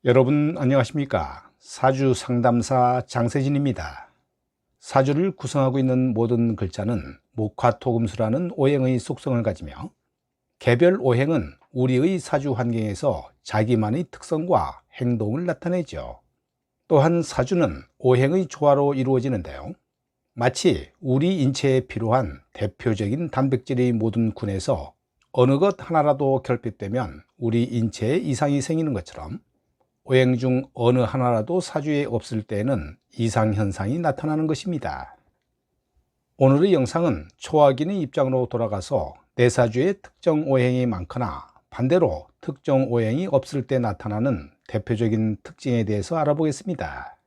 여러분 안녕하십니까? 사주 상담사 장세진입니다. 사주를 구성하고 있는 모든 글자는 목화토금수라는 오행의 속성을 가지며 개별 오행은 우리의 사주 환경에서 자기만의 특성과 행동을 나타내죠. 또한 사주는 오행의 조화로 이루어지는데요. 마치 우리 인체에 필요한 대표적인 단백질의 모든 군에서 어느 것 하나라도 결핍되면 우리 인체에 이상이 생기는 것처럼 오행 중 어느 하나라도 사주에 없을 때에는 이상현상이 나타나는 것입니다. 오늘의 영상은 초학인의 입장으로 돌아가서 내 사주에 특정 오행이 많거나 반대로 특정 오행이 없을 때 나타나는 대표적인 특징에 대해서 알아보겠습니다.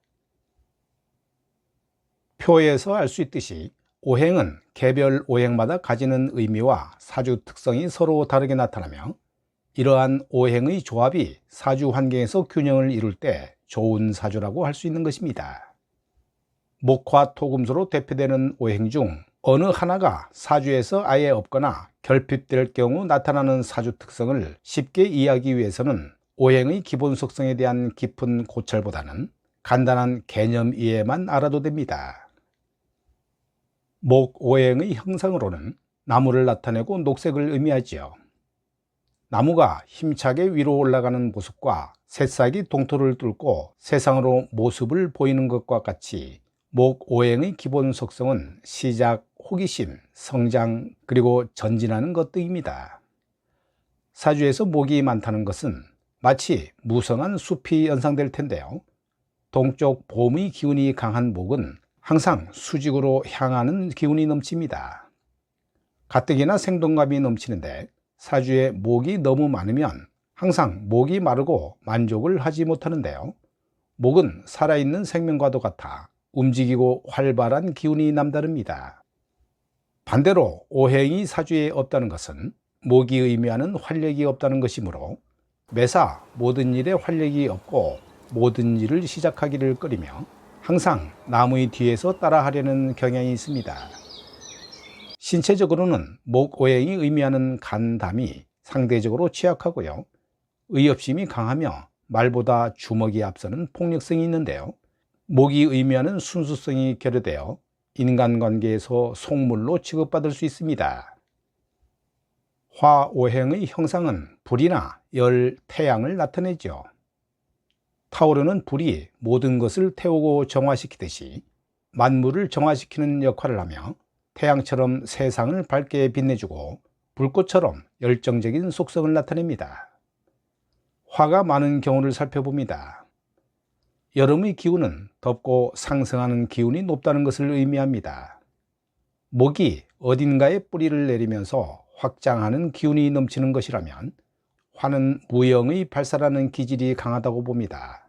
표에서 알 수 있듯이 오행은 개별 오행마다 가지는 의미와 사주 특성이 서로 다르게 나타나며 이러한 오행의 조합이 사주 환경에서 균형을 이룰 때 좋은 사주라고 할 수 있는 것입니다. 목화토금수로 대표되는 오행 중 어느 하나가 사주에서 아예 없거나 결핍될 경우 나타나는 사주 특성을 쉽게 이해하기 위해서는 오행의 기본 속성에 대한 깊은 고찰보다는 간단한 개념 이해만 알아도 됩니다. 목 오행의 형상으로는 나무를 나타내고 녹색을 의미하지요. 나무가 힘차게 위로 올라가는 모습과 새싹이 동토를 뚫고 세상으로 모습을 보이는 것과 같이 목 오행의 기본 속성은 시작, 호기심, 성장, 그리고 전진하는 것 등입니다. 사주에서 목이 많다는 것은 마치 무성한 숲이 연상될 텐데요. 동쪽 봄의 기운이 강한 목은 항상 수직으로 향하는 기운이 넘칩니다. 가뜩이나 생동감이 넘치는데 사주에 목이 너무 많으면 항상 목이 마르고 만족을 하지 못하는데요. 목은 살아있는 생명과도 같아 움직이고 활발한 기운이 남다릅니다. 반대로 오행이 사주에 없다는 것은 목이 의미하는 활력이 없다는 것이므로 매사 모든 일에 활력이 없고 모든 일을 시작하기를 꺼리며 항상 남의 뒤에서 따라하려는 경향이 있습니다. 신체적으로는 목 오행이 의미하는 간담이 상대적으로 취약하고요. 의협심이 강하며 말보다 주먹이 앞서는 폭력성이 있는데요. 목이 의미하는 순수성이 결여되어 인간관계에서 속물로 취급받을 수 있습니다. 화 오행의 형상은 불이나 열, 태양을 나타내죠. 타오르는 불이 모든 것을 태우고 정화시키듯이 만물을 정화시키는 역할을 하며 태양처럼 세상을 밝게 빛내주고 불꽃처럼 열정적인 속성을 나타냅니다. 화가 많은 경우를 살펴봅니다. 여름의 기운은 덥고 상승하는 기운이 높다는 것을 의미합니다. 목이 어딘가에 뿌리를 내리면서 확장하는 기운이 넘치는 것이라면 화는 무형의 발사라는 기질이 강하다고 봅니다.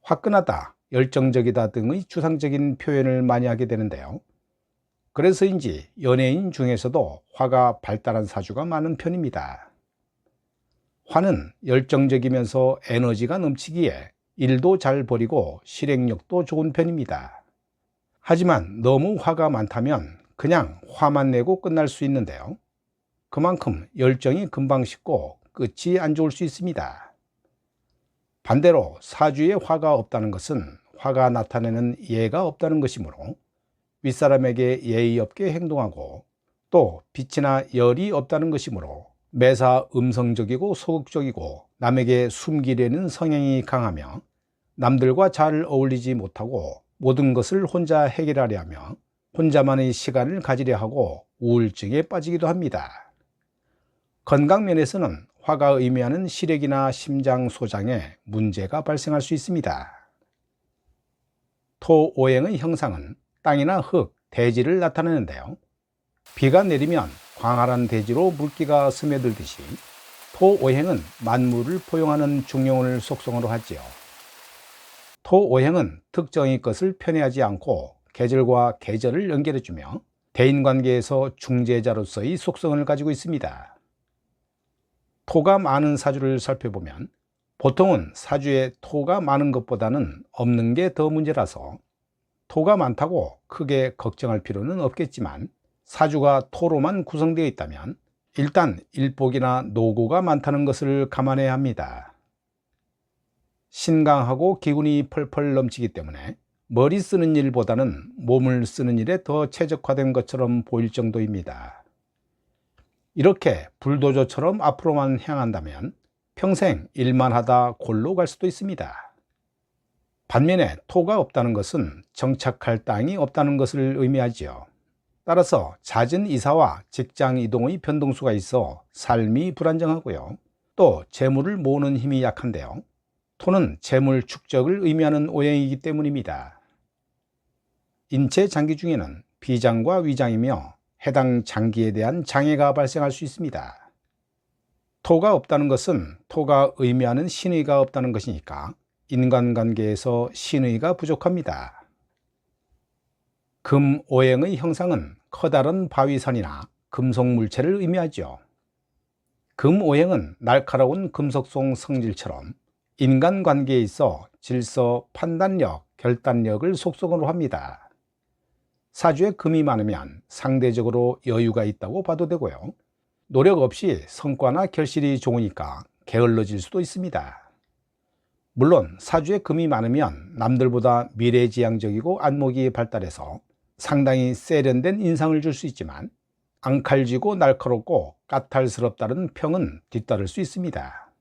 화끈하다, 열정적이다 등의 추상적인 표현을 많이 하게 되는데요. 그래서인지 연예인 중에서도 화가 발달한 사주가 많은 편입니다. 화는 열정적이면서 에너지가 넘치기에 일도 잘 벌이고 실행력도 좋은 편입니다. 하지만 너무 화가 많다면 그냥 화만 내고 끝날 수 있는데요. 그만큼 열정이 금방 식고 끝이 안 좋을 수 있습니다. 반대로 사주에 화가 없다는 것은 화가 나타내는 예가 없다는 것이므로 윗사람에게 예의 없게 행동하고 또 빛이나 열이 없다는 것이므로 매사 음성적이고 소극적이고 남에게 숨기려는 성향이 강하며 남들과 잘 어울리지 못하고 모든 것을 혼자 해결하려 하며 혼자만의 시간을 가지려 하고 우울증에 빠지기도 합니다. 건강 면에서는 화가 의미하는 시력이나 심장 소장에 문제가 발생할 수 있습니다. 토 오행의 형상은 땅이나 흙, 대지를 나타내는데요. 비가 내리면 광활한 대지로 물기가 스며들듯이 토 오행은 만물을 포용하는 중용을 속성으로 하지요. 토 오행은 특정의 것을 편애하지 않고 계절과 계절을 연결해주며 대인관계에서 중재자로서의 속성을 가지고 있습니다. 토가 많은 사주를 살펴보면 보통은 사주에 토가 많은 것보다는 없는 게 더 문제라서 토가 많다고 크게 걱정할 필요는 없겠지만 사주가 토로만 구성되어 있다면 일단 일복이나 노고가 많다는 것을 감안해야 합니다. 신강하고 기운이 펄펄 넘치기 때문에 머리 쓰는 일보다는 몸을 쓰는 일에 더 최적화된 것처럼 보일 정도입니다. 이렇게 불도저처럼 앞으로만 향한다면 평생 일만 하다 골로 갈 수도 있습니다. 반면에 토가 없다는 것은 정착할 땅이 없다는 것을 의미하지요. 따라서 잦은 이사와 직장 이동의 변동수가 있어 삶이 불안정하고요. 또 재물을 모으는 힘이 약한데요. 토는 재물 축적을 의미하는 오행이기 때문입니다. 인체 장기 중에는 비장과 위장이며 해당 장기에 대한 장애가 발생할 수 있습니다. 토가 없다는 것은 토가 의미하는 신의가 없다는 것이니까 인간관계에서 신의가 부족합니다. 금 오행의 형상은 커다란 바위산이나 금속 물체를 의미하죠. 금 오행은 날카로운 금속성 성질처럼 인간관계에 있어 질서, 판단력, 결단력을 속성으로 합니다. 사주에 금이 많으면 상대적으로 여유가 있다고 봐도 되고요. 노력 없이 성과나 결실이 좋으니까 게을러질 수도 있습니다. 물론 사주에 금이 많으면 남들보다 미래지향적이고 안목이 발달해서 상당히 세련된 인상을 줄 수 있지만 앙칼지고 날카롭고 까탈스럽다는 평은 뒤따를 수 있습니다.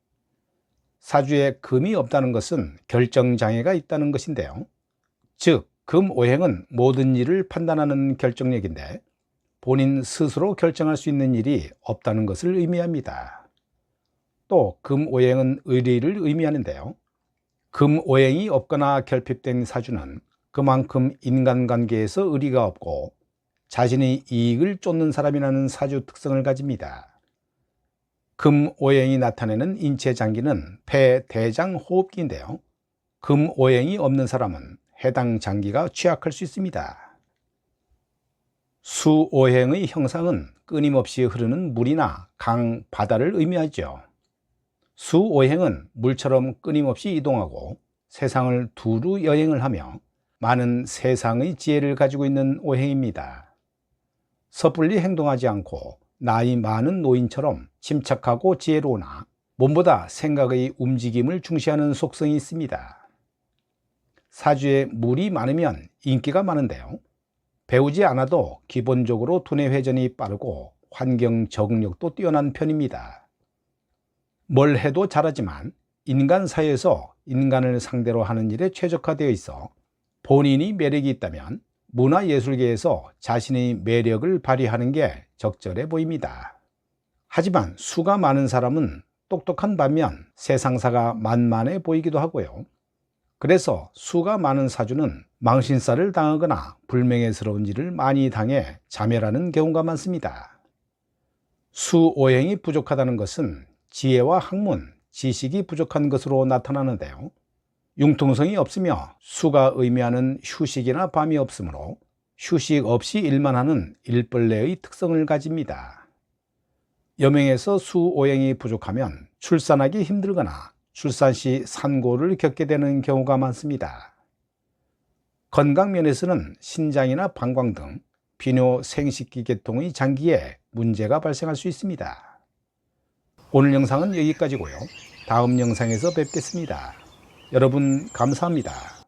사주에 금이 없다는 것은 결정장애가 있다는 것인데요. 즉, 금 오행은 모든 일을 판단하는 결정력인데 본인 스스로 결정할 수 있는 일이 없다는 것을 의미합니다. 또 금 오행은 의리를 의미하는데요. 금 오행이 없거나 결핍된 사주는 그만큼 인간관계에서 의리가 없고 자신의 이익을 쫓는 사람이라는 사주 특성을 가집니다. 금 오행이 나타내는 인체 장기는 폐, 대장, 호흡기인데요. 금 오행이 없는 사람은 해당 장기가 취약할 수 있습니다. 수 오행의 형상은 끊임없이 흐르는 물이나 강, 바다를 의미하죠. 수 오행은 물처럼 끊임없이 이동하고 세상을 두루 여행을 하며 많은 세상의 지혜를 가지고 있는 오행입니다. 섣불리 행동하지 않고 나이 많은 노인처럼 침착하고 지혜로우나 몸보다 생각의 움직임을 중시하는 속성이 있습니다. 사주에 물이 많으면 인기가 많은데요. 배우지 않아도 기본적으로 두뇌 회전이 빠르고 환경 적응력도 뛰어난 편입니다. 뭘 해도 잘하지만 인간 사회에서 인간을 상대로 하는 일에 최적화되어 있어 본인이 매력이 있다면 문화예술계에서 자신의 매력을 발휘하는 게 적절해 보입니다. 하지만 수가 많은 사람은 똑똑한 반면 세상사가 만만해 보이기도 하고요. 그래서 수가 많은 사주는 망신살을 당하거나 불명예스러운 일을 많이 당해 자멸하는 경우가 많습니다. 수 오행이 부족하다는 것은 지혜와 학문, 지식이 부족한 것으로 나타나는데요. 융통성이 없으며 수가 의미하는 휴식이나 밤이 없으므로 휴식 없이 일만 하는 일벌레의 특성을 가집니다. 여명에서 수 오행이 부족하면 출산하기 힘들거나 출산 시 산고를 겪게 되는 경우가 많습니다. 건강 면에서는 신장이나 방광 등 비뇨 생식기 계통의 장기에 문제가 발생할 수 있습니다. 오늘 영상은 여기까지고요. 다음 영상에서 뵙겠습니다. 여러분 감사합니다.